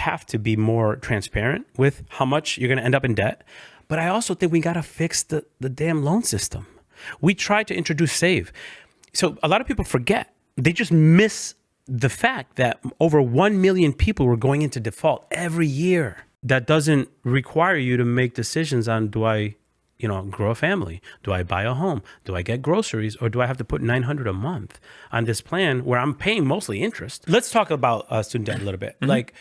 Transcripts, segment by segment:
have to be more transparent with how much you're going to end up in debt. But I also think we got to fix the damn loan system. We tried to introduce SAVE. So a lot of people forget. They just miss the fact that over 1 million people were going into default every year. That doesn't require you to make decisions on, do I, grow a family? Do I buy a home? Do I get groceries? Or do I have to put $900 a month on this plan where I'm paying mostly interest? Let's talk about student debt a little bit. Like,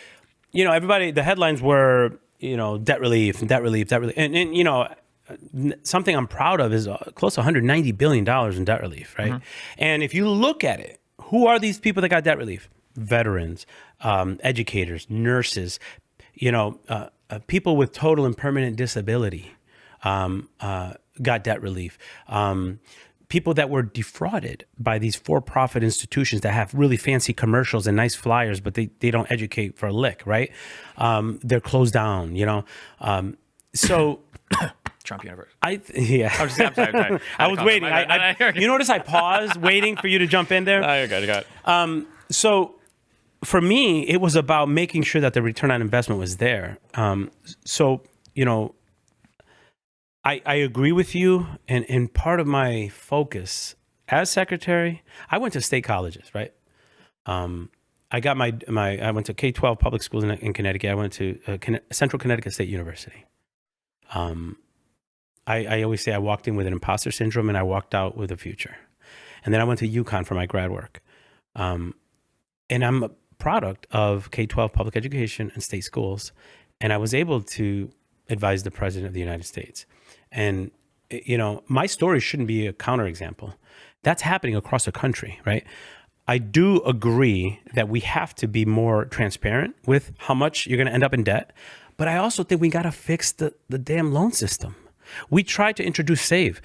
everybody, the headlines were, debt relief. And something I'm proud of is close to $190 billion in debt relief, right? And if you look at it, who are these people that got debt relief? Veterans, educators, nurses, people with total and permanent disability got debt relief. People that were defrauded by these for-profit institutions that have really fancy commercials and nice flyers, but they don't educate for a lick, right? They're closed down, So Trump University. I'm sorry. I was waiting. You notice I paused waiting for you to jump in there? Oh, you're good. You got it. So for me, it was about making sure that the return on investment was there. I agree with you. And part of my focus as secretary, I went to state colleges, right? I got I went to K-12 public schools in Connecticut. I went to Central Connecticut State University. I always say I walked in with an imposter syndrome and I walked out with a future. And then I went to UConn for my grad work. And I'm a product of K-12 public education and state schools. And I was able to advise the President of the United States. And, my story shouldn't be a counterexample. That's happening across the country, right? I do agree that we have to be more transparent with how much you're going to end up in debt. But I also think we got to fix the damn loan system. We tried to introduce SAVE.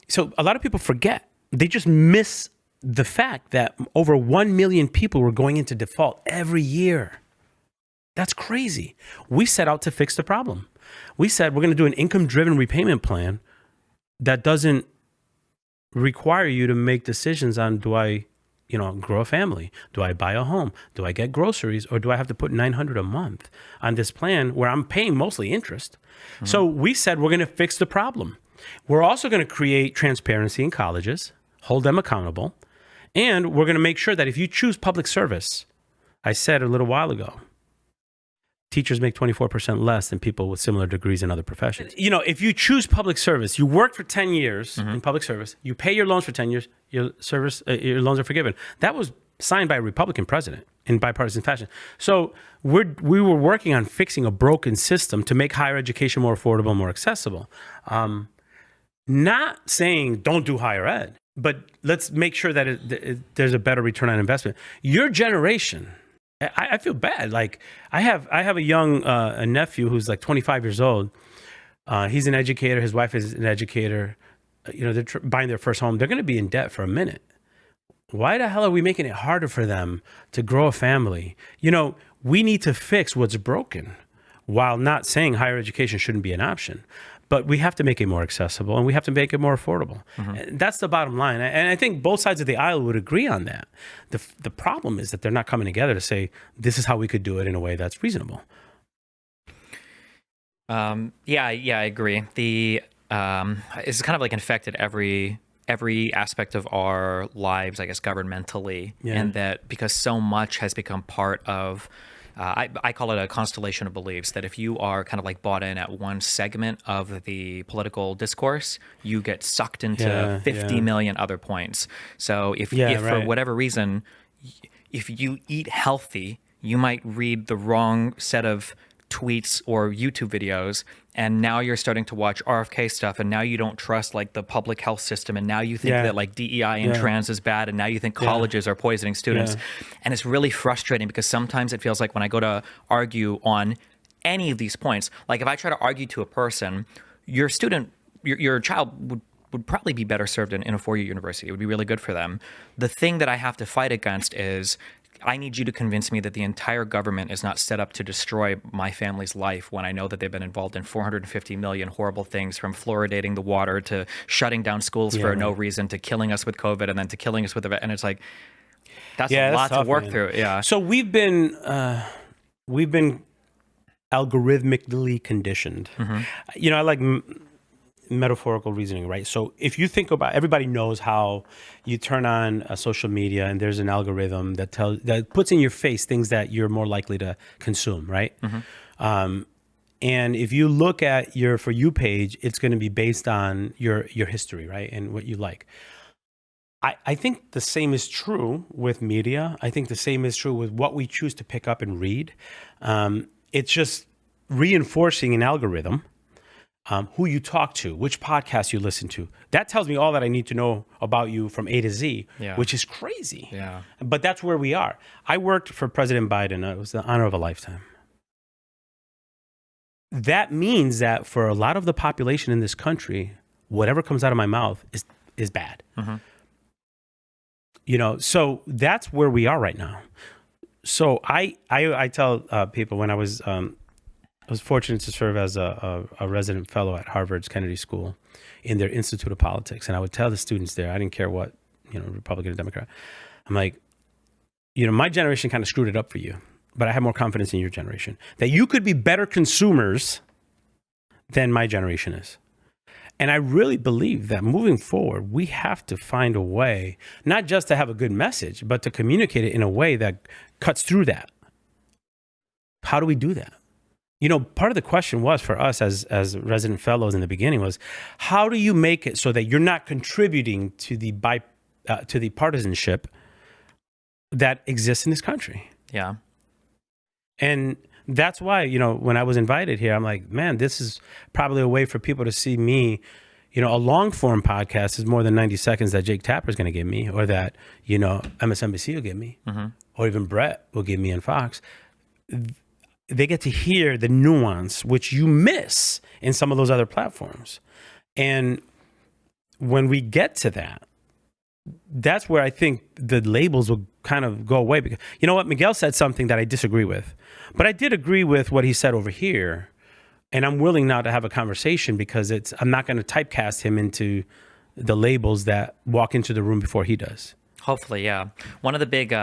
So a lot of people forget. They just miss the fact that over 1 million people were going into default every year. That's crazy. We set out to fix the problem. We said we're going to do an income-driven repayment plan that doesn't require you to make decisions on, do I, grow a family? Do I buy a home? Do I get groceries? Or do I have to put $900 a month on this plan where I'm paying mostly interest? So we said we're going to fix the problem. We're also going to create transparency in colleges, hold them accountable, and we're going to make sure that if you choose public service, I said a little while ago, teachers make 24% less than people with similar degrees in other professions. If you choose public service, you work for 10 years in public service, you pay your loans for 10 years, your loans are forgiven. That was signed by a Republican president in bipartisan fashion. So we were working on fixing a broken system to make higher education more affordable, more accessible. Not saying don't do higher ed, but let's make sure that there's a better return on investment. Your generation, I feel bad. Like I have a young a nephew who's like 25 years old. He's an educator. His wife is an educator. They're buying their first home. They're going to be in debt for a minute. Why the hell are we making it harder for them to grow a family? We need to fix what's broken, while not saying higher education shouldn't be an option. But we have to make it more accessible and we have to make it more affordable. That's the bottom line. And I think both sides of the aisle would agree on that. The problem is that they're not coming together to say, this is how we could do it in a way that's reasonable. Yeah, I agree. It's kind of like infected every aspect of our lives, I guess, governmentally. Yeah. And that because so much has become part of I call it a constellation of beliefs, that if you are kind of like bought in at one segment of the political discourse, you get sucked into 50 million other points. So if for whatever reason, if you eat healthy, you might read the wrong set of tweets or YouTube videos, and now you're starting to watch RFK stuff, and now you don't trust like the public health system, and now you think that like DEI and trans is bad, and now you think colleges are poisoning students. And it's really frustrating because sometimes it feels like when I go to argue on any of these points, like if I try to argue to a person, your child would probably be better served in a four-year university. It would be really good for them. The thing that I have to fight against is I need you to convince me that the entire government is not set up to destroy my family's life when I know that they've been involved in 450 million horrible things, from fluoridating the water to shutting down schools for no reason to killing us with COVID and then to killing us with the and it's like that's a lot to work through. Yeah. So we've been algorithmically conditioned. I like metaphorical reasoning, right? So if you think about, everybody knows how you turn on a social media and there's an algorithm that puts in your face things that you're more likely to consume, right? And if you look at your For You page, it's going to be based on your history, right? And what you like. I think the same is true with media. I think the same is true with what we choose to pick up and read. It's just reinforcing an algorithm, who you talk to, which podcast you listen to. That tells me all that I need to know about you from A to Z, which is crazy. Yeah. But that's where we are. I worked for President Biden. It was the honor of a lifetime. That means that for a lot of the population in this country, whatever comes out of my mouth is bad. So that's where we are right now. So I tell people, when I was fortunate to serve as a resident fellow at Harvard's Kennedy School in their Institute of Politics. And I would tell the students there, I didn't care what, Republican or Democrat. I'm like, my generation kind of screwed it up for you, but I have more confidence in your generation that you could be better consumers than my generation is. And I really believe that moving forward, we have to find a way, not just to have a good message, but to communicate it in a way that cuts through that. How do we do that? Part of the question was for us as resident fellows in the beginning was, how do you make it so that you're not contributing to the partisanship that exists in this country? Yeah. And that's why, when I was invited here, I'm like, man, this is probably a way for people to see me. A long form podcast is more than 90 seconds that Jake Tapper's going to give me, or that, MSNBC will give me, or even Brett will give me on Fox. They get to hear the nuance, which you miss in some of those other platforms. And when we get to that, that's where I think the labels will kind of go away. Because, you know what? Miguel said something that I disagree with, but I did agree with what he said over here. And I'm willing now to have a conversation, because I'm not going to typecast him into the labels that walk into the room before he does. Hopefully, yeah. One of the big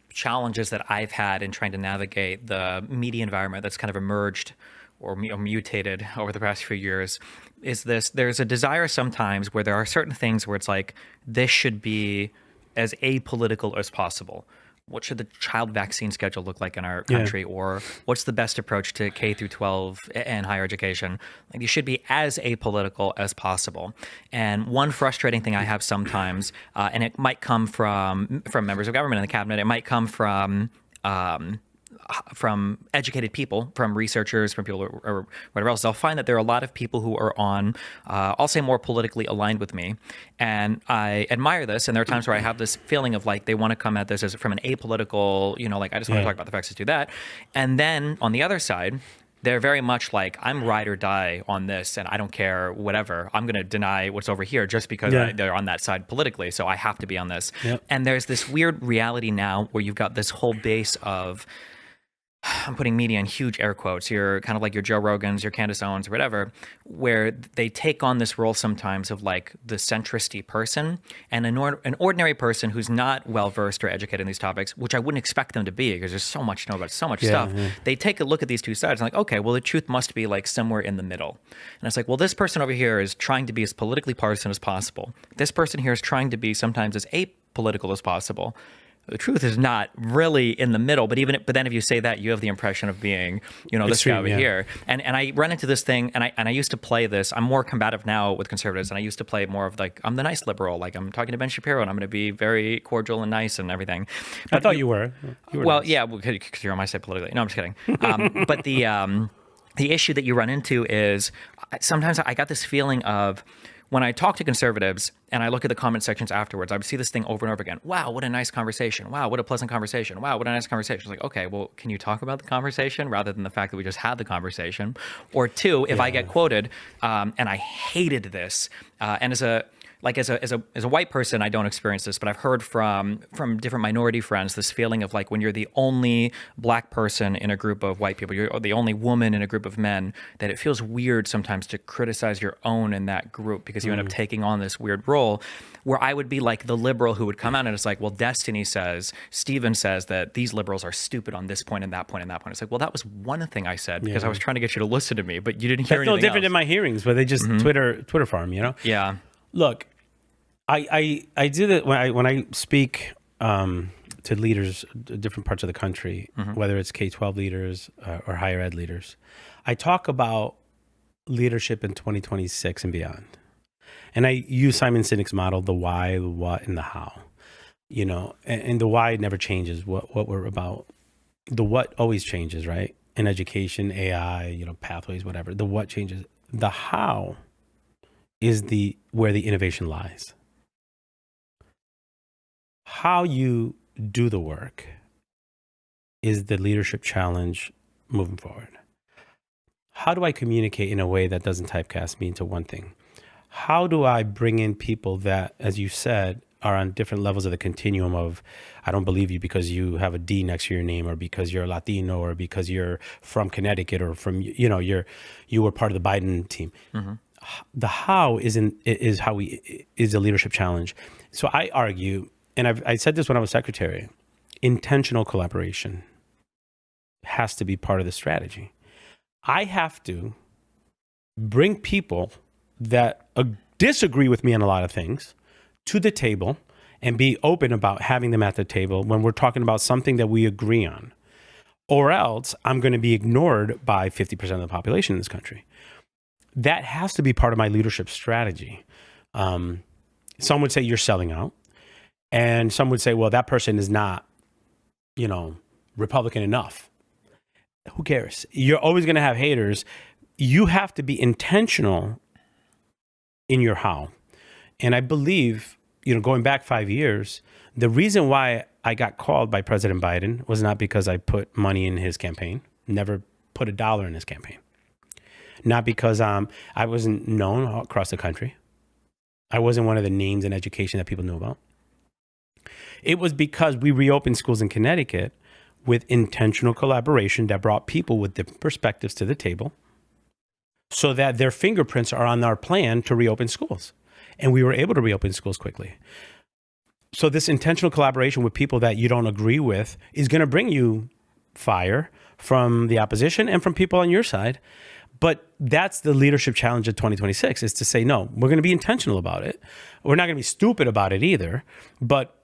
challenges that I've had in trying to navigate the media environment that's kind of emerged or mutated over the past few years is this. There's a desire sometimes where there are certain things where it's like, this should be as apolitical as possible. What should the child vaccine schedule look like in our country? Or what's the best approach to K through 12 and higher education? Like, you should be as apolitical as possible. And one frustrating thing I have sometimes, and it might come from members of government in the cabinet, it might come from educated people, from researchers, from people or whatever else. I'll find that there are a lot of people who are on, I'll say, more politically aligned with me. And I admire this. And there are times where I have this feeling of like, they want to come at this as from an apolitical, like, I just want to talk about the facts, let's do that. And then on the other side, they're very much like, I'm ride or die on this, and I don't care, whatever. I'm going to deny what's over here just because they're on that side politically, so I have to be on this. And there's this weird reality now where you've got this whole base of, I'm putting media in huge air quotes, you're kind of like your Joe Rogans, your Candace Owens, or whatever, where they take on this role sometimes of like the centristy person, and an ordinary person who's not well-versed or educated in these topics, which I wouldn't expect them to be because there's so much to know about so much stuff. They take a look at these two sides and like, okay, well, the truth must be like somewhere in the middle. And it's like, well, this person over here is trying to be as politically partisan as possible. This person here is trying to be sometimes as apolitical as possible. The truth is not really in the middle, but then if you say that, you have the impression of being, this extreme, guy over here. And I run into this thing, and I used to play this. I'm more combative now with conservatives, and I used to play more of like, I'm the nice liberal, like I'm talking to Ben Shapiro, and I'm going to be very cordial and nice and everything. But I thought you were. Well, nice. Yeah, because you're on my side politically. No, I'm just kidding. But the issue that you run into is sometimes I got this feeling of, when I talk to conservatives and I look at the comment sections afterwards, I would see this thing over and over again. Wow, what a nice conversation. Wow, what a pleasant conversation. Wow, what a nice conversation. It's like, okay, well, can you talk about the conversation rather than the fact that we just had the conversation? Or two, if I get quoted, and I hated this, and as a like as a white person, I don't experience this, but I've heard from different minority friends this feeling of like when you're the only black person in a group of white people, you're the only woman in a group of men, that it feels weird sometimes to criticize your own in that group because you end up taking on this weird role where I would be like the liberal who would come out and it's like, well, Destiny says, Steven says that these liberals are stupid on this point and that point and that point. It's like, well, that was one thing I said because I was trying to get you to listen to me, but you didn't hear anything That's no different else. than my hearings where they just Twitter farm, you know? Yeah. Look, I do that when I speak to leaders, different parts of the country, whether it's K-12 leaders or higher ed leaders. I talk about leadership in 2026 and beyond. And I use Simon Sinek's model, the why, the what, and the how. You know, and the why never changes, what we're about. The what always changes, right? In education, AI, you know, pathways, whatever. The what changes. The how is where the innovation lies. How you do the work is the leadership challenge moving forward. How do I communicate in a way that doesn't typecast me into one thing? How do I bring in people that, as you said, are on different levels of the continuum of, I don't believe you because you have a D next to your name, or because you're Latino, or because you're from Connecticut, or from, you know, you were part of the Biden team. The how is a leadership challenge. So I argue, and I said this when I was secretary, intentional collaboration has to be part of the strategy. I have to bring people that disagree with me on a lot of things to the table and be open about having them at the table when we're talking about something that we agree on. Or else I'm going to be ignored by 50% of the population in this country. That has to be part of my leadership strategy. Some would say you're selling out. And some would say, well, that person is not, you know, Republican enough. Who cares? You're always going to have haters. You have to be intentional in your how. And I believe, you know, going back 5 years, the reason why I got called by President Biden was not because I put money in his campaign, never put a dollar in his campaign. Not because I wasn't known across the country. I wasn't one of the names in education that people knew about. It was because we reopened schools in Connecticut with intentional collaboration that brought people with different perspectives to the table so that their fingerprints are on our plan to reopen schools. And we were able to reopen schools quickly. So this intentional collaboration with people that you don't agree with is going to bring you fire from the opposition and from people on your side. But that's the leadership challenge of 2026, is to say, no, we're going to be intentional about it. We're not going to be stupid about it either. But,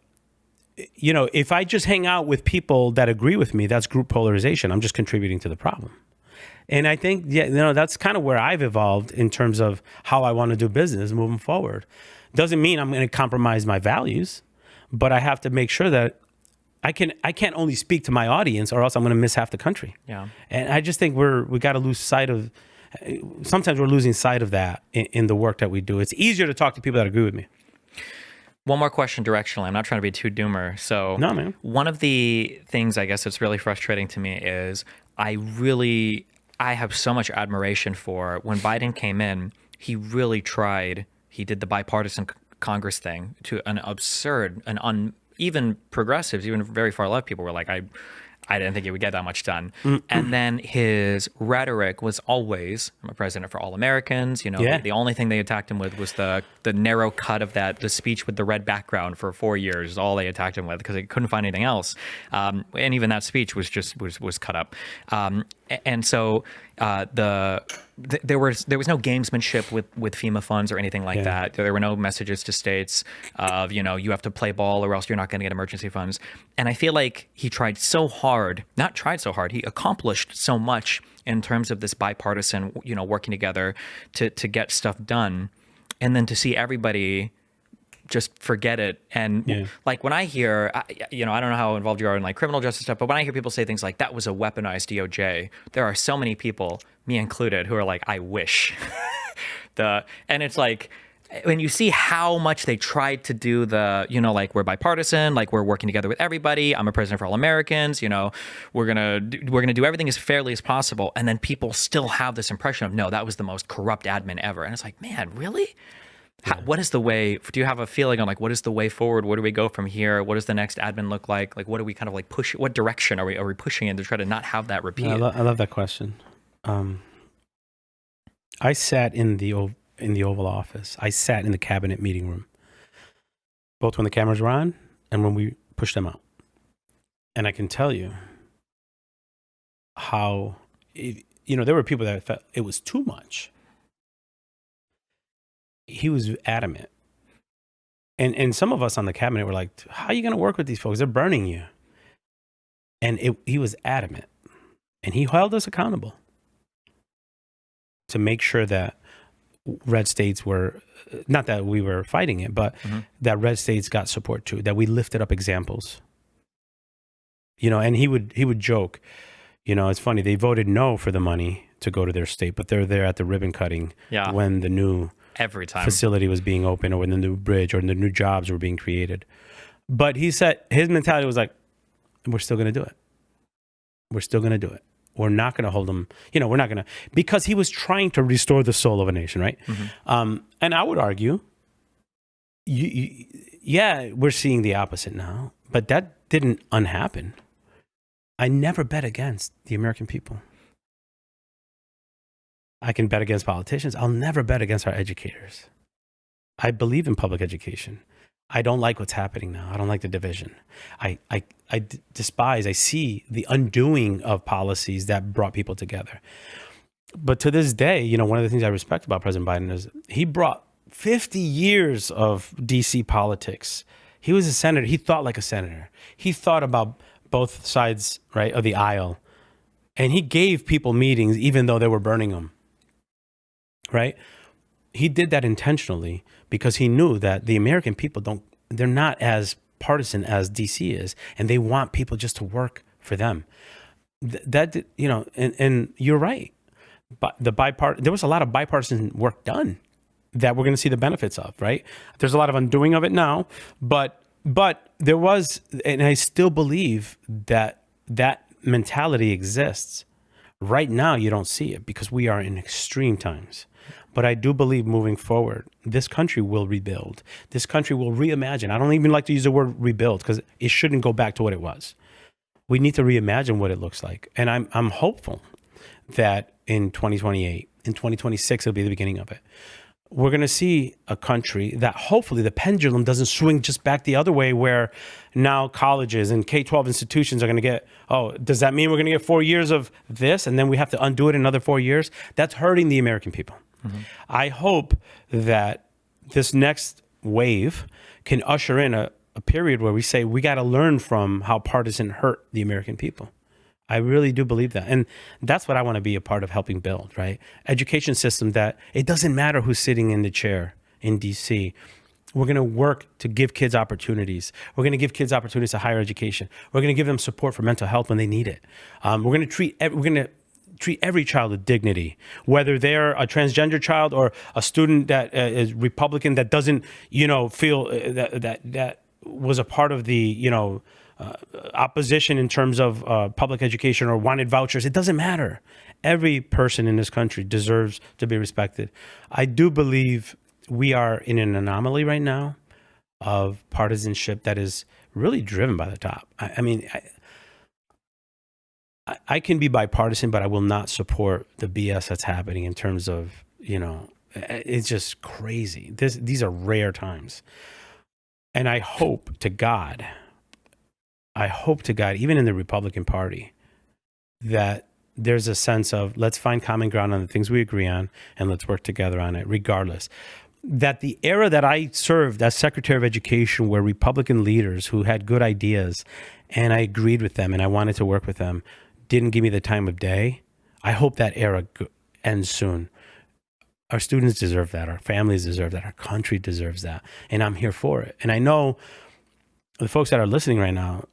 you know, if I just hang out with people that agree with me, that's group polarization. I'm just contributing to the problem. And I think, yeah, you know, that's kind of where I've evolved in terms of how I want to do business moving forward. Doesn't mean I'm going to compromise my values, but I have to make sure that I can't only speak to my audience, or else I'm going to miss half the country. Yeah. And I just think we got to lose sight of. Sometimes we're losing sight of that in the work that we do. It's easier to talk to people that agree with me. One more question directionally. I'm not trying to be too doomer. So no, man. One of the things I guess that's really frustrating to me is I have so much admiration for when Biden came in, he really tried. He did the bipartisan Congress thing to an absurd, even progressives, even very far left people were like, I didn't think he would get that much done. And then his rhetoric was always, I'm a president for all Americans. You know, the only thing they attacked him with was the narrow cut of the speech with the red background for 4 years is all they attacked him with because they couldn't find anything else. And even that speech was cut up. And so there was no gamesmanship with FEMA funds or anything like that. There were no messages to states of, you know, you have to play ball or else you're not going to get emergency funds. And I feel like he tried so hard, he accomplished so much in terms of this bipartisan, you know, working together to get stuff done. And then to see everybody just forget it. And like when I hear, you know, I don't know how involved you are in like criminal justice stuff, but when I hear people say things like that was a weaponized DOJ, there are so many people, me included, who are like, I wish. And it's like, when you see how much they tried to do the, you know, like we're bipartisan, like we're working together with everybody. I'm a president for all Americans. You know, we're gonna do everything as fairly as possible. And then people still have this impression of, no, that was the most corrupt admin ever. And it's like, man, really? What is the way? Do you have a feeling on like what is the way forward? Where do we go from here? What does the next admin look like? Like what do we kind of like push? What direction are we pushing in to try to not have that repeat? I love that question. I sat in the Oval Office. I sat in the cabinet meeting room, both when the cameras were on and when we pushed them out. And I can tell you how, there were people that felt it was too much. He was adamant. And some of us on the cabinet were like, how are you going to work with these folks? They're burning you. And he was adamant. And he held us accountable to make sure that red states were, not that we were fighting it, but that red states got support too, that we lifted up examples. And he would joke, it's funny, they voted no for the money to go to their state, but they're there at the ribbon cutting when the new every time facility was being opened or when the new bridge or the new jobs were being created. But he said his mentality was like, we're still going to do it. We're still going to do it. We're not going to hold them, we're not going to, because he was trying to restore the soul of a nation, right? And I would argue, we're seeing the opposite now, but that didn't unhappen. I never bet against the American people. I can bet against politicians. I'll never bet against our educators. I believe in public education. I don't like what's happening now. I don't like the division. I despise, I see the undoing of policies that brought people together. But to this day, one of the things I respect about President Biden is he brought 50 years of DC politics. He was a senator. He thought like a senator. He thought about both sides, right, of the aisle. And he gave people meetings even though they were burning them. Right? He did that intentionally because he knew that the American people they're not as partisan as DC is, and they want people just to work for them. And you're right. But there was a lot of bipartisan work done that we're going to see the benefits of, right? There's a lot of undoing of it now, but there was, and I still believe that mentality exists. Right now, you don't see it because we are in extreme times. But I do believe moving forward, this country will rebuild. This country will reimagine. I don't even like to use the word rebuild because it shouldn't go back to what it was. We need to reimagine what it looks like. And I'm hopeful that in 2028, in 2026, it'll be the beginning of it. We're going to see a country that hopefully the pendulum doesn't swing just back the other way, where now colleges and K-12 institutions are going to get, does that mean we're going to get 4 years of this and then we have to undo it in another 4 years? That's hurting the American people. I hope that this next wave can usher in a period where we say we got to learn from how partisan hurt the American people. I really do believe that. And that's what I want to be a part of helping build, right? Education system that it doesn't matter who's sitting in the chair in DC. We're going to work to give kids opportunities. We're going to give kids opportunities to higher education. We're going to give them support for mental health when they need it. We're going to treat every child with dignity, whether they're a transgender child or a student that is Republican that doesn't, feel that was a part of the, opposition in terms of public education or wanted vouchers. It doesn't matter. Every person in this country deserves to be respected. I do believe we are in an anomaly right now of partisanship that is really driven by the top. I can be bipartisan, but I will not support the BS that's happening in terms of, it's just crazy. These are rare times. And I hope to God, even in the Republican Party, that there's a sense of let's find common ground on the things we agree on and let's work together on it regardless. That the era that I served as Secretary of Education, where Republican leaders who had good ideas and I agreed with them and I wanted to work with them didn't give me the time of day, I hope that era ends soon. Our students deserve that. Our families deserve that. Our country deserves that. And I'm here for it. And I know the folks that are listening right now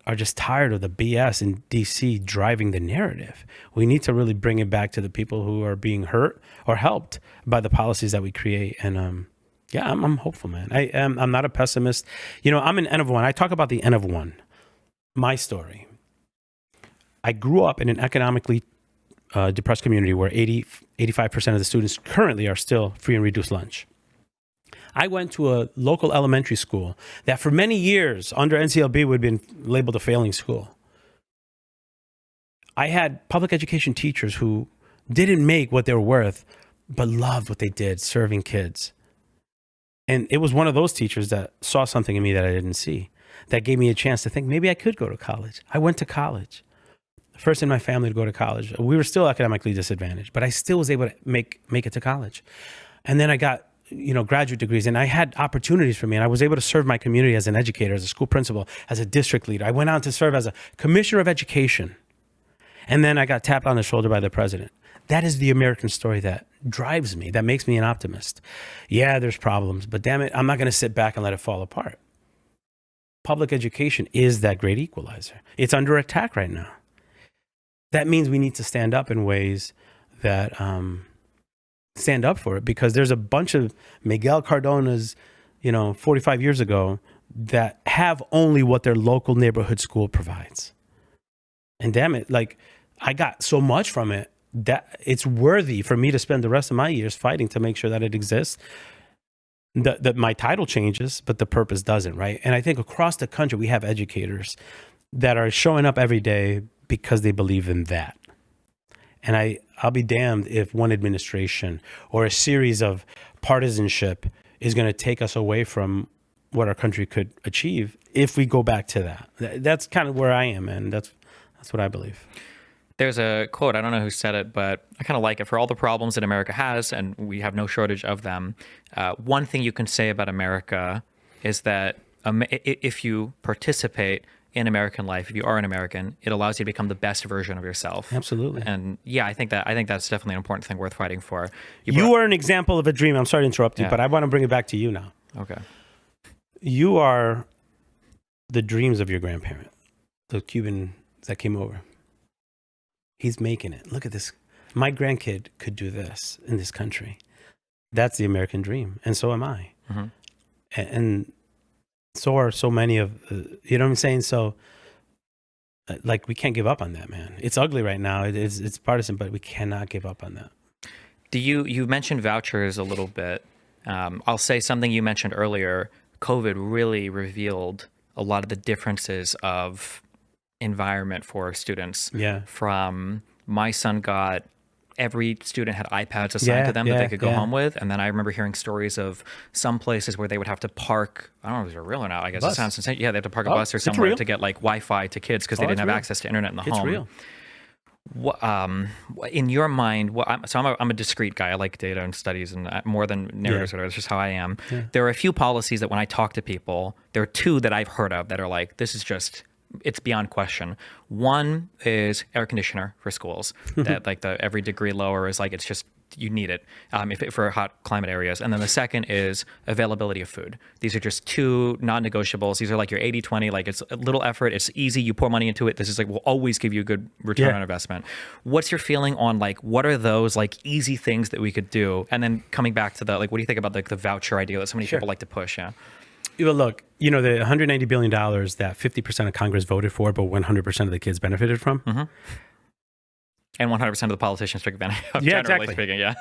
are just tired of the BS in DC driving the narrative. We need to really bring it back to the people who are being hurt or helped by the policies that we create. And I'm hopeful, man. I'm not a pessimist. I'm an N of one. I talk about the N of one. My story. I grew up in an economically depressed community where 85% of the students currently are still free and reduced lunch. I went to a local elementary school that for many years under NCLB would have been labeled a failing school. I had public education teachers who didn't make what they were worth, but loved what they did, serving kids. And it was one of those teachers that saw something in me that I didn't see, that gave me a chance to think maybe I could go to college. I went to college. First in my family to go to college. We were still academically disadvantaged, but I still was able to make it to college. And then I got, graduate degrees, and I had opportunities for me, and I was able to serve my community as an educator, as a school principal, as a district leader. I went on to serve as a commissioner of education. And then I got tapped on the shoulder by the president. That is the American story that drives me, that makes me an optimist. Yeah, there's problems, but damn it, I'm not going to sit back and let it fall apart. Public education is that great equalizer. It's under attack right now. That means we need to stand up in ways that stand up for it, because there's a bunch of Miguel Cardonas, 45 years ago that have only what their local neighborhood school provides. And damn it, I got so much from it that it's worthy for me to spend the rest of my years fighting to make sure that it exists. That my title changes, but the purpose doesn't, right? And I think across the country, we have educators that are showing up every day because they believe in that. And I'll be damned if one administration or a series of partisanship is going to take us away from what our country could achieve if we go back to that. That's kind of where I am, and that's what I believe. There's a quote, I don't know who said it, but I kind of like it. For all the problems that America has, and we have no shortage of them, one thing you can say about America is that if you participate in American life, if you are an American, it allows you to become the best version of yourself. Absolutely. And yeah, I think that's definitely an important thing worth fighting for. You are an example of a dream. I'm sorry to interrupt you, but I want to bring it back to you now. Okay. You are the dreams of your grandparent, the Cuban that came over. He's making it. Look at this. My grandkid could do this in this country. That's the American dream. And so am I. Mm-hmm. And so are so many of, you know what I'm saying? So we can't give up on that, man. It's ugly right now. It's partisan, but we cannot give up on that. You mentioned vouchers a little bit. I'll say something you mentioned earlier. COVID really revealed a lot of the differences of environment for students. Yeah. From my son got, every student had iPads assigned to them that they could go home with. And then I remember hearing stories of some places where they would have to park, I don't know if they're real or not, I guess it sounds insane. Yeah, they have to park a bus or somewhere to get Wi-Fi to kids because they didn't have access to internet in the home. It's real. In your mind, I'm a discrete guy. I like data and studies and more than narratives. It's just how I am. Yeah. There are a few policies that when I talk to people, there are two that I've heard of that are like, this is just, it's beyond question. One is air conditioner for schools. That every degree lower is it's just, you need it for hot climate areas. And then the second is availability of food. These are just two non-negotiables. These are your 80-20, it's a little effort. It's easy. You pour money into it. This is will always give you a good return on investment. What's your feeling on what are those easy things that we could do? And then coming back to what do you think about the voucher idea that so many people like to push? Yeah. Well, look, the $190 billion that 50% of Congress voted for, but 100% of the kids benefited from. Mm-hmm. And 100% of the politicians took advantage of, generally speaking,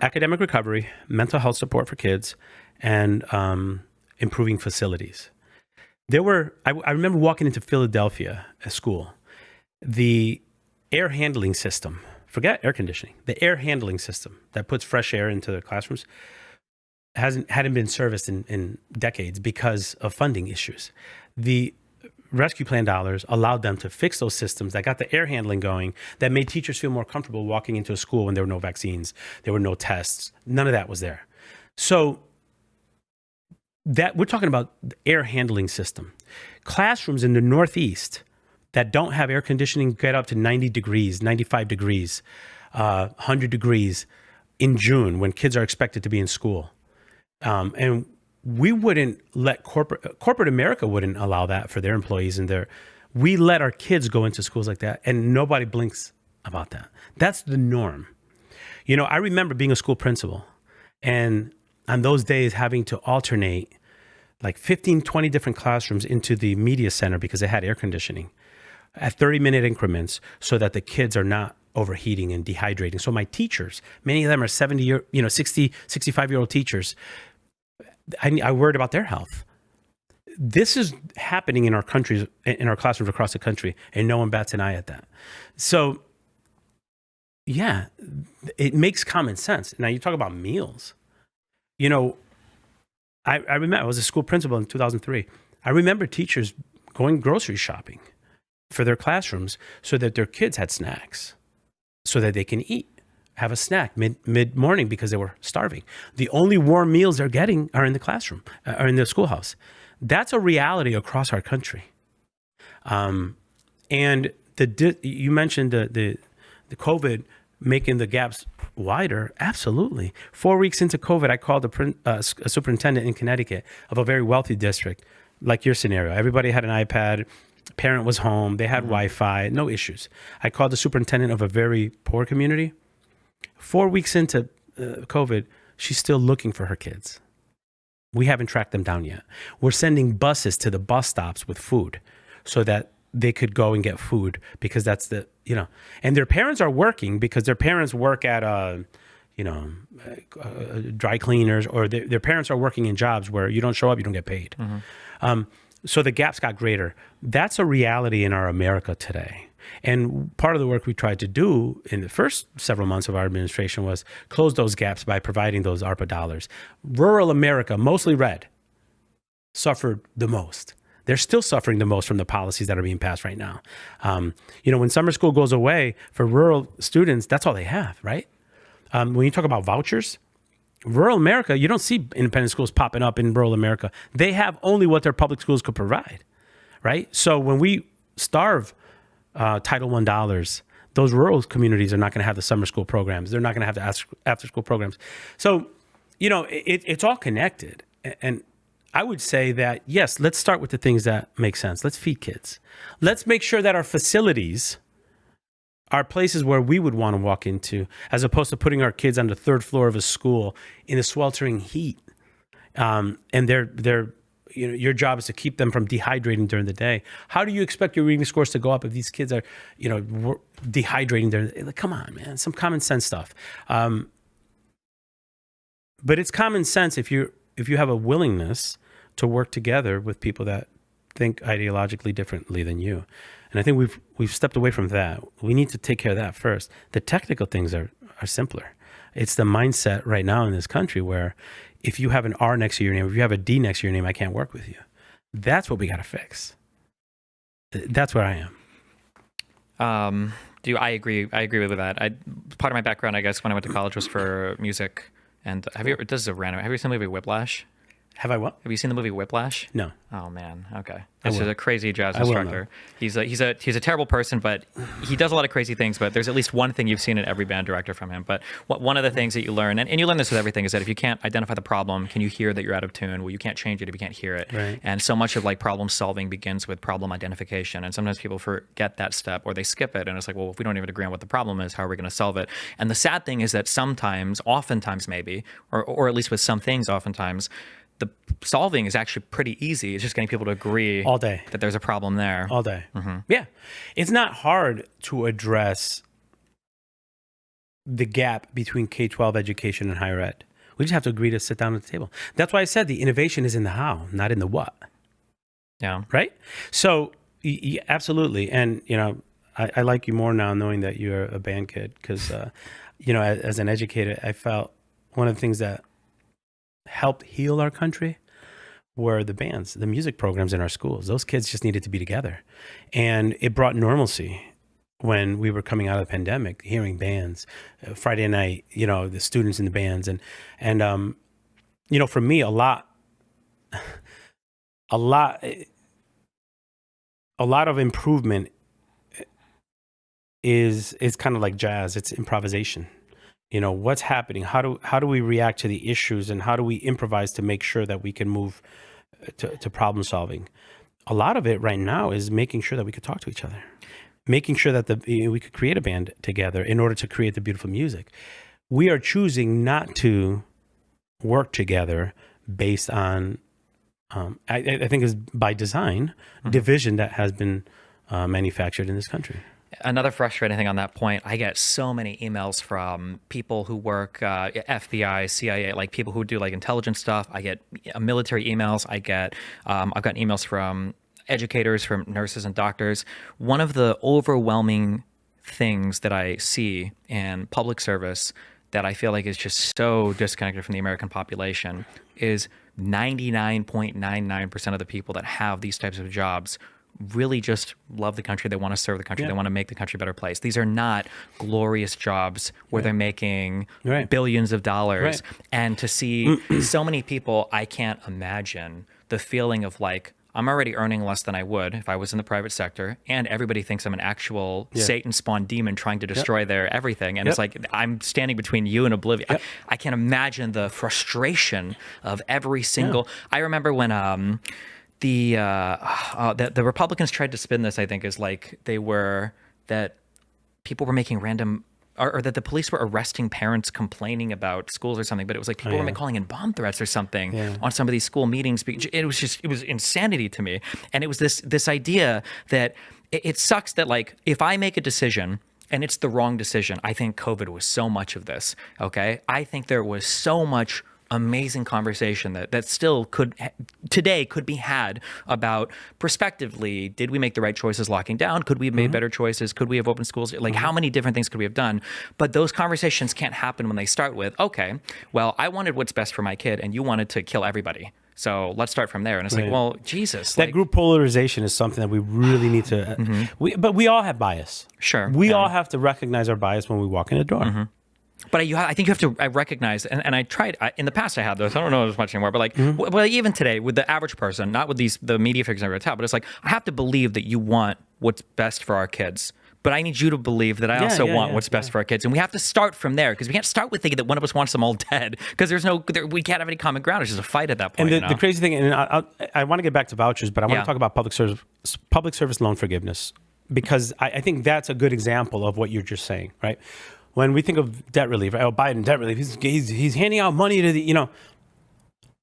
academic recovery, mental health support for kids, and improving facilities. I remember walking into Philadelphia, a school, the air handling system, forget air conditioning, the air handling system that puts fresh air into the classrooms hadn't been serviced in decades because of funding issues. The rescue plan dollars allowed them to fix those systems that got the air handling going, that made teachers feel more comfortable walking into a school when there were no vaccines, there were no tests. None of that was there. So that we're talking about the air handling system. Classrooms in the Northeast that don't have air conditioning get up to 90 degrees, 95 degrees, 100 degrees in June when kids are expected to be in school. And we wouldn't let corporate America wouldn't allow that for their employees we let our kids go into schools like that, and nobody blinks about that. That's the norm. I remember being a school principal, and on those days having to alternate 15, 20 different classrooms into the media center because they had air conditioning at 30-minute increments so that the kids are not overheating and dehydrating. So my teachers, many of them are 60, 65-year-old teachers, I worried about their health. This is happening in our countries, in our classrooms across the country, and no one bats an eye at that. So, yeah, it makes common sense. Now, you talk about meals. You know, I remember I was a school principal in 2003. I remember teachers going grocery shopping for their classrooms so that their kids had snacks, so that they can have a snack mid-morning because they were starving. The only warm meals they're getting are in the classroom, are in the schoolhouse. That's a reality across our country. And you mentioned the COVID making the gaps wider. Absolutely. 4 weeks into COVID, I called a superintendent in Connecticut of a very wealthy district, like your scenario. Everybody had an iPad. Parent was home. They had Wi-Fi. No issues. I called the superintendent of a very poor community. 4 weeks into COVID, she's still looking for her kids. We haven't tracked them down yet. We're sending buses to the bus stops with food so that they could go and get food, because that's and their parents are working because their parents work at, dry cleaners, or their parents are working in jobs where you don't show up, you don't get paid. So the gaps got greater. That's a reality in our America today. And part of the work we tried to do in the first several months of our administration was close those gaps by providing those ARPA dollars. Rural America, mostly red, suffered the most. They're still suffering the most from the policies that are being passed right now. When summer school goes away for rural students, that's all they have, right? When you talk about vouchers, rural America, you don't see independent schools popping up in rural America. They have only what their public schools could provide, right? So when we starve Title I dollars, those rural communities are not going to have the summer school programs. They're not going to have the after school programs. So, it's all connected. And I would say that, yes, let's start with the things that make sense. Let's feed kids. Let's make sure that our facilities are places where we would want to walk into, as opposed to putting our kids on the third floor of a school in the sweltering heat. And your job is to keep them from dehydrating during the day. How do you expect your reading scores to go up if these kids are, dehydrating during the day? Like, come on, man, some common sense stuff. But it's common sense if you have a willingness to work together with people that think ideologically differently than you. And I think we've stepped away from that. We need to take care of that first. The technical things are simpler. It's the mindset right now in this country where if you have an R next to your name, if you have a D next to your name, I can't work with you. That's what we got to fix. That's where I am. I agree with that. Part of my background, I guess, when I went to college was for music. And this is a random, have you seen the movie Whiplash? Have I what? Have you seen the movie Whiplash? No. Oh man. Okay. This is a crazy jazz instructor. He's a terrible person, but he does a lot of crazy things. But there's at least one thing you've seen in every band director from him. But one of the things that you learn, and you learn this with everything, is that if you can't identify the problem, can you hear that you're out of tune? Well, you can't change it if you can't hear it. Right. And so much of problem solving begins with problem identification. And sometimes people forget that step or they skip it. And it's like, well, if we don't even agree on what the problem is, how are we going to solve it? And the sad thing is that oftentimes maybe, or at least with some things, oftentimes, the solving is actually pretty easy. It's just getting people to agree all day that there's a problem there. All day. Mm-hmm. Yeah. It's not hard to address the gap between K-12 education and higher ed. We just have to agree to sit down at the table. That's why I said the innovation is in the how, not in the what. Yeah. Right? So, absolutely. And, I like you more now knowing that you're a band kid because, as an educator, I felt one of the things that helped heal our country were the bands, the music programs in our schools. Those kids just needed to be together. And it brought normalcy when we were coming out of the pandemic, hearing bands, Friday night, the students in the bands. And for me, a lot of improvement is kind of like jazz. It's improvisation. What's happening? How do we react to the issues, and how do we improvise to make sure that we can move to problem solving? A lot of it right now is making sure that we could talk to each other, making sure that we could create a band together in order to create the beautiful music. We are choosing not to work together based on, I think is by design, division that has been manufactured in this country. Another frustrating thing on that point, I get so many emails from people who work FBI, CIA, like people who do like intelligence stuff. I get military emails. I've gotten emails from educators, from nurses and doctors. One of the overwhelming things that I see in public service that I feel like is just so disconnected from the American population is 99.99% of the people that have these types of jobs really just love the country. They want to serve the country. They want to make the country a better place. These are not glorious jobs where they're making billions of dollars. And to see so many people, I can't imagine the feeling of like, I'm already earning less than I would if I was in the private sector, and everybody thinks I'm an actual Satan-spawned demon trying to destroy their everything. And it's like, I'm standing between you and oblivion. I can't imagine the frustration of every single... I remember when the Republicans tried to spin this, I think, as like that people were making random... Or that the police were arresting parents complaining about schools or something, but it was like people were calling in bomb threats or something on some of these school meetings. It was insanity to me. And it was this idea that it sucks that like, if I make a decision and it's the wrong decision, I think COVID was so much of this. Okay. I think there was so much amazing conversation that still today could be had about prospectively, did we make the right choices locking down? Could we have made better choices? Could we have opened schools? Like how many different things could we have done? But those conversations can't happen when they start with, okay, well, I wanted what's best for my kid and you wanted to kill everybody. So let's start from there. And it's like, well, Jesus. That group polarization is something that we really need to, but we all have bias. Sure. We all have to recognize our bias when we walk in the door. But I think you have to recognize, and I tried, in the past I had those, I don't know as much anymore, but like, well, even today with the average person, not with the media figures I wrote out, but it's like, I have to believe that you want what's best for our kids. But I need you to believe that I also want what's best for our kids. And we have to start from there, because we can't start with thinking that one of us wants them all dead, because we can't have any common ground. It's just a fight at that point. And the crazy thing, and I want to get back to vouchers, but I want to talk about public service loan forgiveness, because I think that's a good example of what you're just saying, right? When we think of debt relief, Biden debt relief, he's handing out money to the,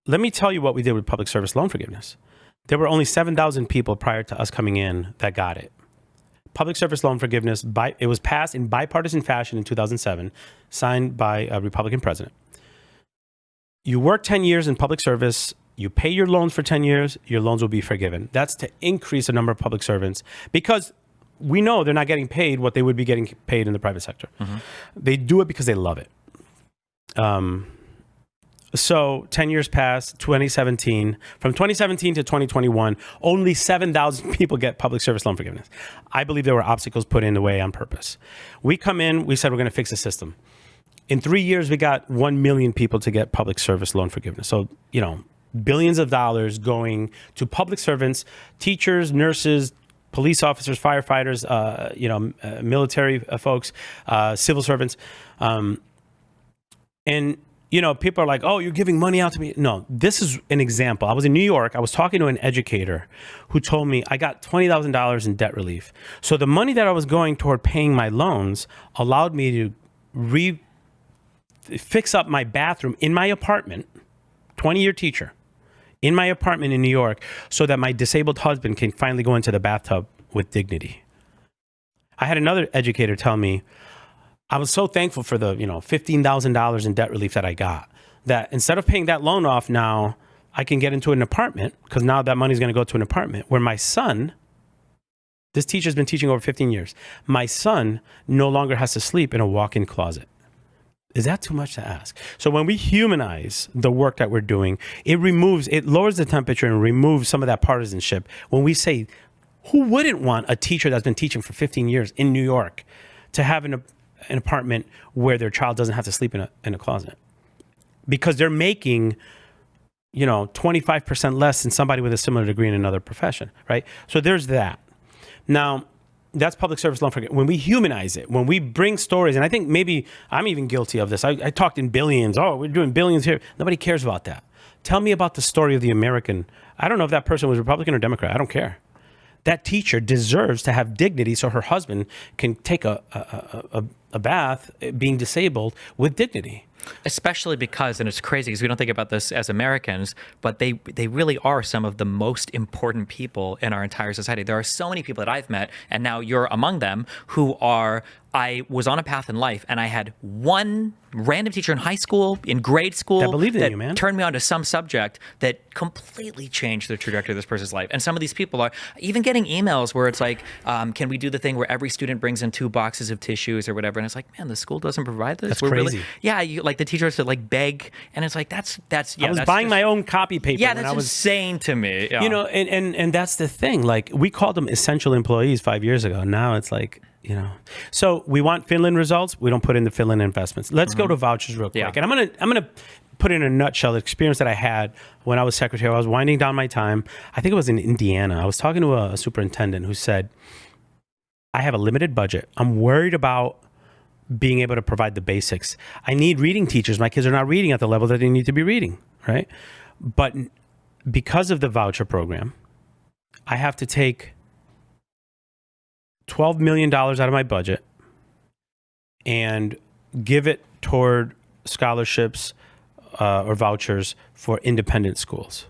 let me tell you what we did with public service loan forgiveness. There were only 7,000 people prior to us coming in that got it. Public service loan forgiveness, it was passed in bipartisan fashion in 2007, signed by a Republican president. You work 10 years in public service, you pay your loans for 10 years, your loans will be forgiven. That's to increase the number of public servants, because we know they're not getting paid what they would be getting paid in the private sector. They do it because they love it. So 10 years passed, 2017. From 2017 to 2021, only 7,000 people get public service loan forgiveness. I believe there were obstacles put in the way on purpose. We come in, we said we're going to fix the system. In 3 years, we got 1 million people to get public service loan forgiveness. So, billions of dollars going to public servants, teachers, nurses, police officers, firefighters, military folks, civil servants. And people are like, oh, you're giving money out to me. No, this is an example. I was in New York. I was talking to an educator who told me I got $20,000 in debt relief. So the money that I was going toward paying my loans allowed me to fix up my bathroom in my apartment, 20-year teacher, in my apartment in New York, so that my disabled husband can finally go into the bathtub with dignity. I had another educator tell me, I was so thankful for the $15,000 in debt relief that I got, that instead of paying that loan off, now I can get into an apartment, because now that money's going to go to an apartment where my son, this teacher's been teaching over 15 years, my son no longer has to sleep in a walk-in closet. Is that too much to ask? So when we humanize the work that we're doing, it lowers the temperature and removes some of that partisanship. When we say, who wouldn't want a teacher that's been teaching for 15 years in New York to have an apartment where their child doesn't have to sleep in a closet? Because they're making, 25% less than somebody with a similar degree in another profession, right? So there's that. Now, that's public service loan forgiveness. When we humanize it, when we bring stories, and I think maybe I'm even guilty of this. I talked in billions. Oh, we're doing billions here. Nobody cares about that. Tell me about the story of the American. I don't know if that person was Republican or Democrat. I don't care. That teacher deserves to have dignity so her husband can take a bath being disabled with dignity. Especially because, and it's crazy because we don't think about this as Americans, but they really are some of the most important people in our entire society. There are so many people that I've met, and now you're among them, who are, I was on a path in life and I had one random teacher in high school, in grade school, that believed in you, man. turned me on to some subject that completely changed the trajectory of this person's life. And some of these people are even getting emails where it's like, can we do the thing where every student brings in 2 boxes of tissues or whatever? And it's like, man, the school doesn't provide this. That's crazy. You like the teachers to like beg, and it's like that's I was buying my own copy paper. Yeah, when that's I was insane to me. Yeah. You know, and that's the thing. Like, we called them essential employees 5 years ago. Now it's like, you know. So we want Finland results. We don't put in the Finland investments. Let's go to vouchers real quick. Yeah. And I'm gonna put in a nutshell the experience that I had when I was secretary. I was winding down my time. I think it was in Indiana. I was talking to a superintendent who said, I have a limited budget. I'm worried about being able to provide the basics. I need reading teachers. My kids are not reading at the level that they need to be reading, right? But because of the voucher program, I have to take $12 million out of my budget and give it toward scholarships or vouchers for independent schools.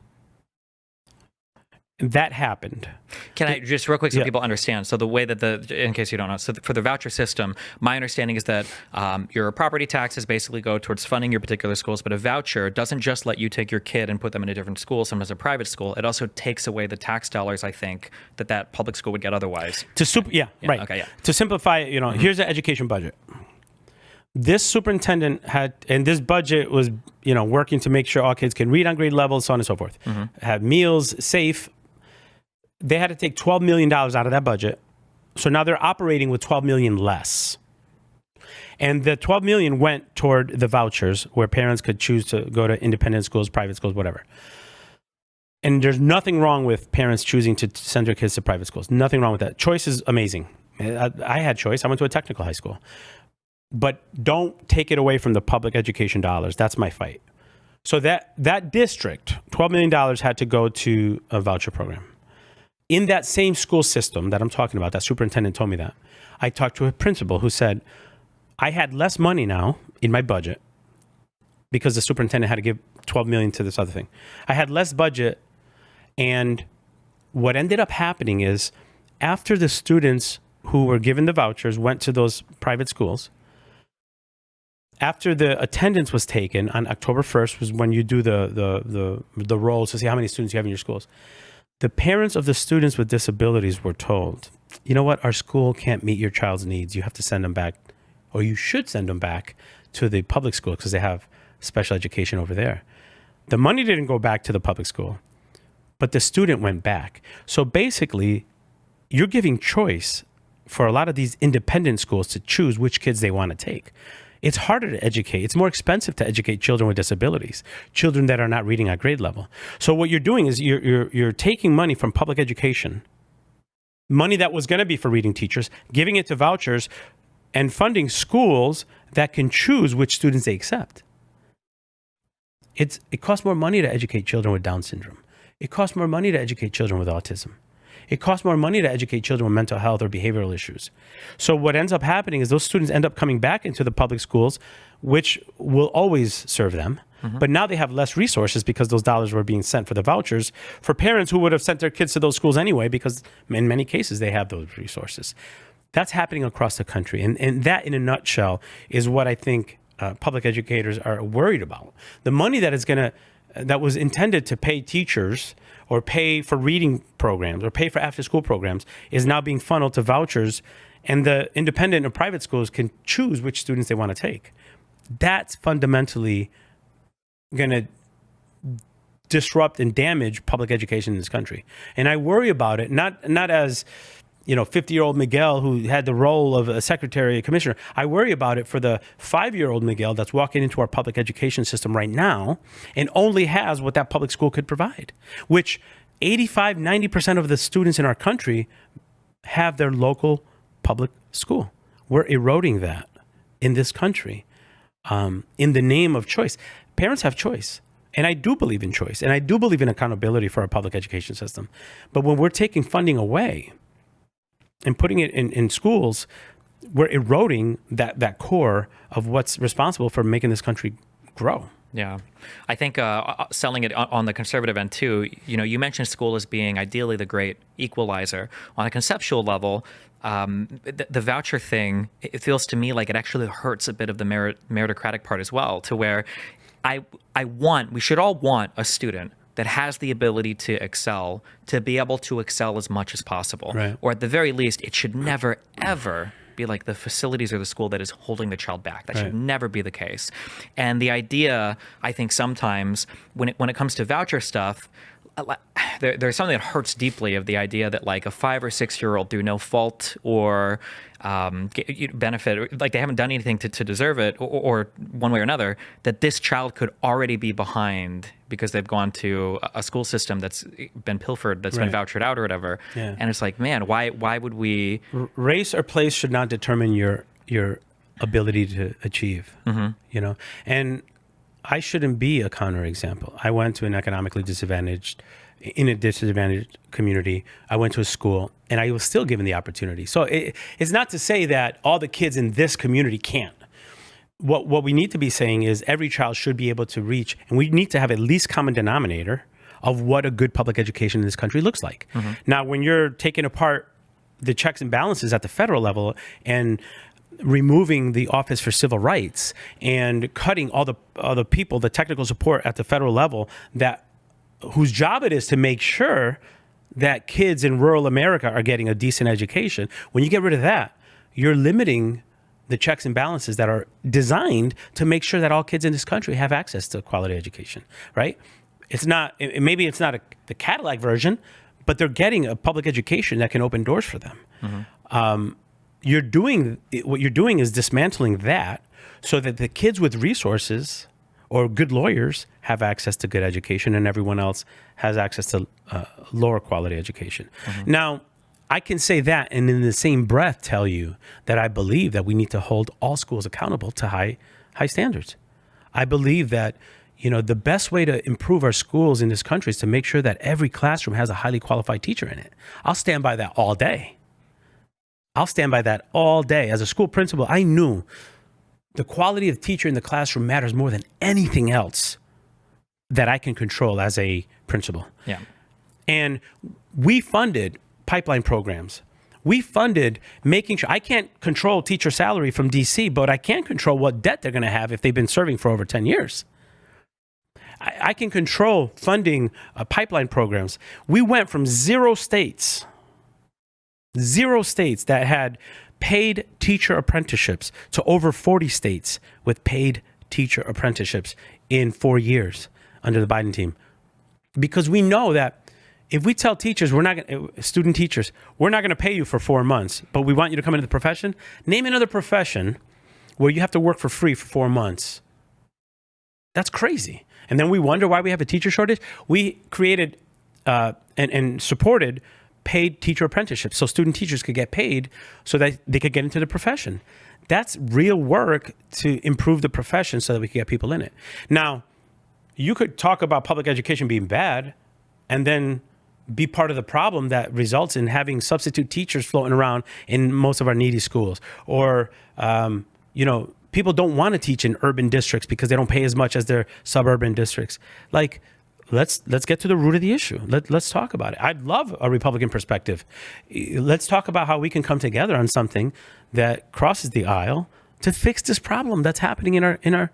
That happened. Can I just real quick so people understand? So the way that in case you don't know, so for the voucher system, my understanding is that your property taxes basically go towards funding your particular schools, but a voucher doesn't just let you take your kid and put them in a different school, sometimes a private school. It also takes away the tax dollars, I think, that public school would get otherwise. Right. Okay, yeah. To simplify it, here's the education budget. This superintendent had, and this budget was, working to make sure all kids can read on grade levels, so on and so forth. Have meals, safe. They had to take $12 million out of that budget. So now they're operating with $12 million less. And the $12 million went toward the vouchers where parents could choose to go to independent schools, private schools, whatever. And there's nothing wrong with parents choosing to send their kids to private schools. Nothing wrong with that. Choice is amazing. I had choice. I went to a technical high school. But don't take it away from the public education dollars. That's my fight. So that district, $12 million had to go to a voucher program. In that same school system that I'm talking about, that superintendent told me that, I talked to a principal who said, I had less money now in my budget because the superintendent had to give $12 million to this other thing. I had less budget, and what ended up happening is after the students who were given the vouchers went to those private schools, after the attendance was taken on October 1st was when you do the rolls to see how many students you have in your schools. The parents of the students with disabilities were told, you know what, our school can't meet your child's needs. You have to send them back, or you should send them back to the public school because they have special education over there. The money didn't go back to the public school, but the student went back. So basically, you're giving choice for a lot of these independent schools to choose which kids they want to take. It's harder to educate. It's more expensive to educate children with disabilities, children that are not reading at grade level. So what you're doing is you're taking money from public education, money that was going to be for reading teachers, giving it to vouchers, and funding schools that can choose which students they accept. It costs more money to educate children with Down syndrome. It costs more money to educate children with autism. It costs more money to educate children with mental health or behavioral issues. So what ends up happening is those students end up coming back into the public schools, which will always serve them. But now they have less resources because those dollars were being sent for the vouchers for parents who would have sent their kids to those schools anyway, because in many cases they have those resources. That's happening across the country. And that, in a nutshell, is what I think public educators are worried about. The money that was intended to pay teachers or pay for reading programs or pay for after-school programs is now being funneled to vouchers, and the independent or private schools can choose which students they want to take. That's fundamentally going to disrupt and damage public education in this country. And I worry about it, not as 50-year-old Miguel who had the role of a secretary, a commissioner. I worry about it for the 5-year-old Miguel that's walking into our public education system right now and only has what that public school could provide, which 85-90% of the students in our country have their local public school. We're eroding that in this country in the name of choice. Parents have choice. And I do believe in choice. And I do believe in accountability for our public education system. But when we're taking funding away and putting it in schools, we're eroding that core of what's responsible for making this country grow. Yeah. I think selling it on the conservative end too, you mentioned school as being ideally the great equalizer. On a conceptual level, the voucher thing, it feels to me like it actually hurts a bit of the meritocratic part as well, to where we should all want a student that has the ability to excel, to be able to excel as much as possible. Right. Or at the very least, it should never, ever be like the facilities or the school that is holding the child back. That should never be the case. And the idea, I think sometimes when it comes to voucher stuff, there's something that hurts deeply of the idea that like a 5 or 6 year old through no fault or benefit, like they haven't done anything to deserve it, or one way or another, that this child could already be behind because they've gone to a school system that's been pilfered, that's been vouchered out or whatever. Yeah. And it's like, man, why would we? Race or place should not determine your ability to achieve. And I shouldn't be a counterexample. I went to an economically disadvantaged community. I went to a school, and I was still given the opportunity. So it's not to say that all the kids in this community can't. What we need to be saying is every child should be able to reach, and we need to have at least common denominator of what a good public education in this country looks like. Now, when you're taking apart the checks and balances at the federal level and removing the Office for Civil Rights and cutting all the people, the technical support at the federal level whose job it is to make sure that kids in rural America are getting a decent education. When you get rid of that, you're limiting the checks and balances that are designed to make sure that all kids in this country have access to quality education, right? Maybe it's not the Cadillac version, but they're getting a public education that can open doors for them. What you're doing is dismantling that so that the kids with resources or good lawyers have access to good education and everyone else has access to lower quality education. Now, I can say that and in the same breath tell you that I believe that we need to hold all schools accountable to high standards. I believe that the best way to improve our schools in this country is to make sure that every classroom has a highly qualified teacher in it. I'll stand by that all day. As a school principal, I knew the quality of the teacher in the classroom matters more than anything else that I can control as a principal. Yeah. And we funded pipeline programs. We funded making sure, I can't control teacher salary from DC, but I can control what debt they're going to have if they've been serving for over 10 years. I can control funding pipeline programs. We went from zero states that had paid teacher apprenticeships to over 40 states with paid teacher apprenticeships in 4 years under the Biden team. Because we know that if we tell teachers, student teachers, we're not going to pay you for 4 months, but we want you to come into the profession, name another profession where you have to work for free for 4 months. That's crazy. And then we wonder why we have a teacher shortage. We created and supported paid teacher apprenticeships so student teachers could get paid so that they could get into the profession. That's real work to improve the profession so that we can get people in it. Now, you could talk about public education being bad and then be part of the problem that results in having substitute teachers floating around in most of our needy schools. Or, people don't want to teach in urban districts because they don't pay as much as their suburban districts. Like, let's get to the root of the issue. Let's talk about it. I'd love a Republican perspective. Let's talk about how we can come together on something that crosses the aisle to fix this problem that's happening in our.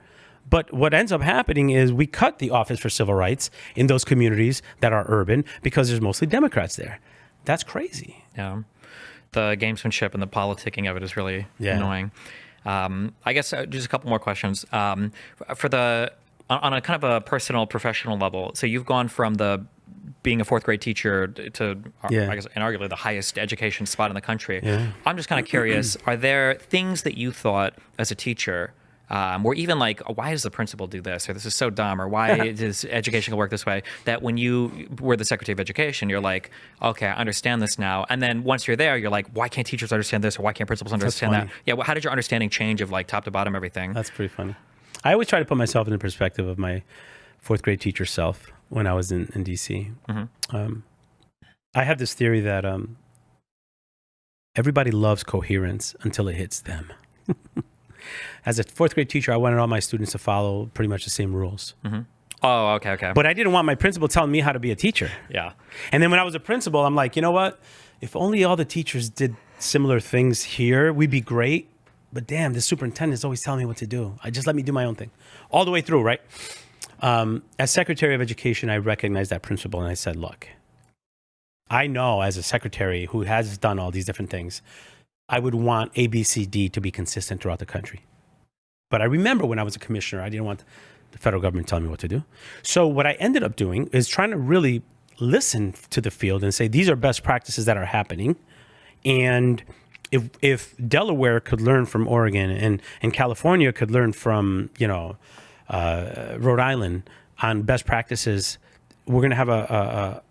But what ends up happening is we cut the Office for Civil Rights in those communities that are urban because there's mostly Democrats there. That's crazy. Yeah. The gamesmanship and the politicking of it is really annoying. I guess just a couple more questions. On a kind of a personal, professional level, so you've gone from being a fourth grade teacher to, I guess, inarguably the highest education spot in the country. Yeah. I'm just kind of curious, are there things that you thought as a teacher, or even like, why does the principal do this? Or this is so dumb, or why does education work this way? That when you were the Secretary of Education, you're like, okay, I understand this now. And then once you're there, you're like, why can't teachers understand this? Or why can't principals understand that? Yeah, well, how did your understanding change of like top to bottom everything? That's pretty funny. I always try to put myself in the perspective of my fourth grade teacher self when I was in DC. I have this theory that Everybody loves coherence until it hits them. As a fourth grade teacher, I wanted all my students to follow pretty much the same rules. Mm-hmm. Oh, okay. But I didn't want my principal telling me how to be a teacher. Yeah. And then when I was a principal, I'm like, you know what? If only all the teachers did similar things here, we'd be great. But damn, the superintendent is always telling me what to do. Just let me do my own thing. All the way through, right? As Secretary of Education, I recognized that principle and I said, look, I know as a secretary who has done all these different things, I would want A, B, C, D to be consistent throughout the country. But I remember when I was a commissioner, I didn't want the federal government telling me what to do. So what I ended up doing is trying to really listen to the field and say, these are best practices that are happening. And if Delaware could learn from Oregon and California could learn from, Rhode Island on best practices, we're going to have a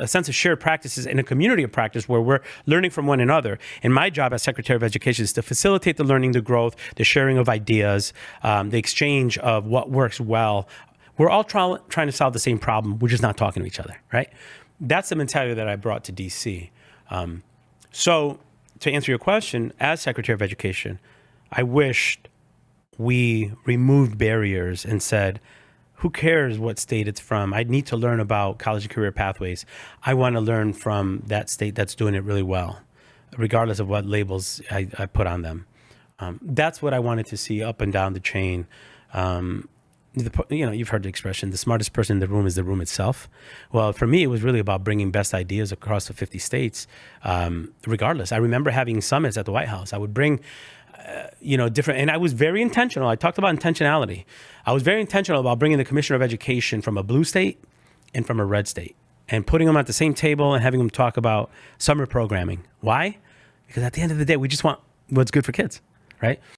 sense of shared practices and a community of practice where we're learning from one another. And my job as Secretary of Education is to facilitate the learning, the growth, the sharing of ideas, the exchange of what works well. We're all trying to solve the same problem. We're just not talking to each other, right? That's the mentality that I brought to DC. So to answer your question, as Secretary of Education, I wished we removed barriers and said, who cares what state it's from? I need to learn about college and career pathways. I want to learn from that state that's doing it really well, regardless of what labels I put on them. That's what I wanted to see up and down the chain. You've heard the expression, the smartest person in the room is the room itself. Well, for me, it was really about bringing best ideas across the 50 states, regardless. I remember having summits at the White House. I would bring different, and I was very intentional. I talked about intentionality. I was very intentional about bringing the commissioner of education from a blue state and from a red state and putting them at the same table and having them talk about summer programming. Why? Because at the end of the day, we just want what's good for kids, right?